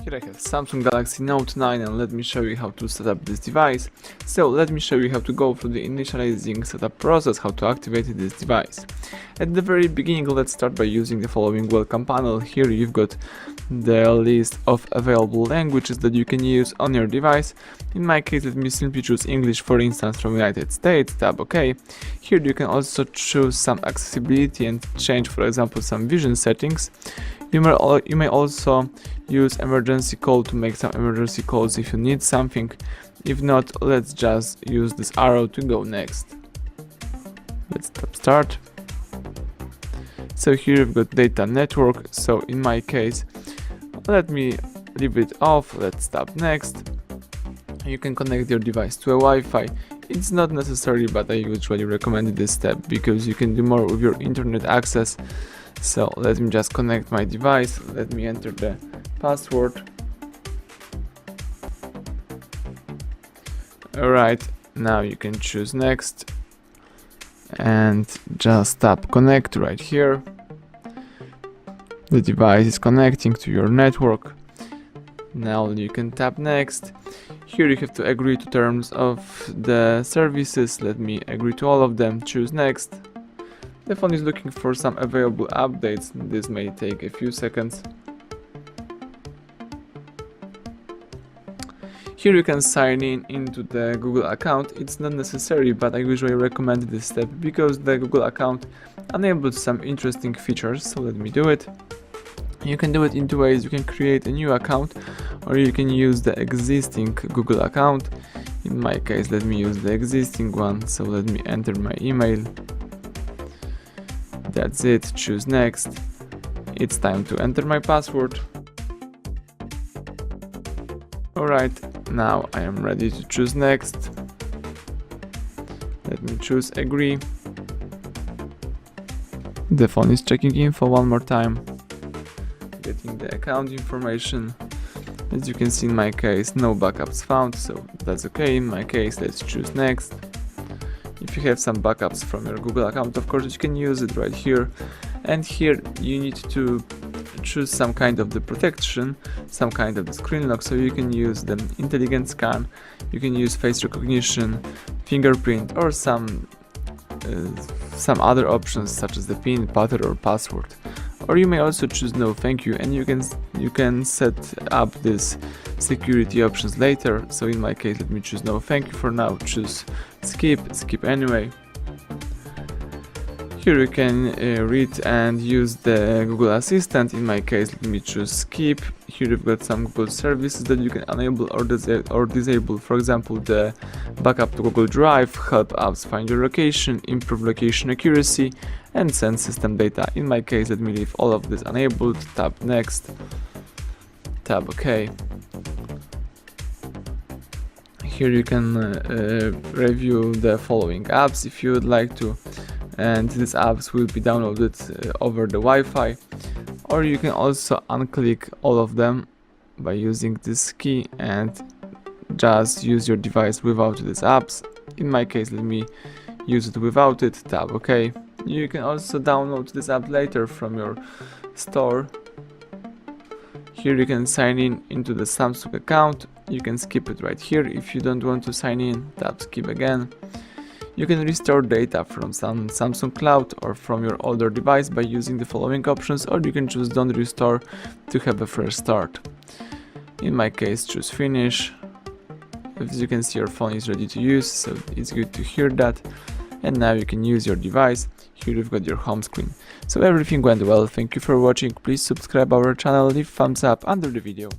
Here I have Samsung Galaxy Note 9 and let me show you how to set up this device. So let me show you how to go through the initializing setup process, how to activate this device. At the very beginning, let's start by using the following welcome panel. Here you've got the list of available languages that you can use on your device. In my case, let me simply choose English, for instance, from United States, tab OK. Here you can also choose some accessibility and change, for example, some vision settings. You may also use emergency call to make some emergency calls if you need something. If not, let's just use this arrow to go next. Let's tap start. So here you've got data network, so in my case let me leave it off. Let's tap next. You can connect your device to a Wi-Fi. It's not necessary, but I usually recommend this step because you can do more with your internet access. So let me just connect my device. Let me enter the password. Alright, now you can choose next and just tap connect right here. The device is connecting to your network. Now you can tap next. Here you have to agree to terms of the services. Let me agree to all of them. Choose next. The phone is looking for some available updates. This may take a few seconds. Here you can sign in into the Google account. It's not necessary, but I usually recommend this step because the Google account enables some interesting features. So let me do it. You can do it in two ways. You can create a new account or you can use the existing Google account. In my case, let me use the existing one. So let me enter my email. That's it. Choose next. It's time to enter my password. Alright, now I am ready to choose next. Let me choose agree. The phone is checking info one more time. Getting the account information. As you can see, in my case, no backups found, so that's okay. In my case, let's choose next. If you have some backups from your Google account, of course you can use it right here. And here you need to choose some kind of the protection, some kind of the screen lock, so you can use the intelligent scan, you can use face recognition, fingerprint, or some other options such as the PIN, pattern, or password. Or you may also choose no thank you, and you can set up these security options later. So in my case, let me choose no thank you for now. Choose skip anyway. Here you can read and use the Google Assistant. In my case, let me choose skip. Here you've got some Google services that you can enable or disable. For example, the backup to Google Drive, help apps find your location, improve location accuracy, and send system data. In my case, let me leave all of this enabled. Tap next. Tap OK. Here you can review the following apps if you would like to, and these apps will be downloaded over the Wi-Fi. Or you can also unclick all of them by using this key and just use your device without these apps. In my case, let me use it without it. Tap OK. You can also download this app later from your store. Here you can sign in into the Samsung account. You can skip it right here. If you don't want to sign in, tap skip again. You can restore data from some Samsung Cloud or from your older device by using the following options, or you can choose don't restore to have a fresh start. In my case, choose finish. As you can see, your phone is ready to use, so it's good to hear that. And now you can use your device. Here you've got your home screen. So everything went well. Thank you for watching. Please subscribe our channel, leave thumbs up under the video.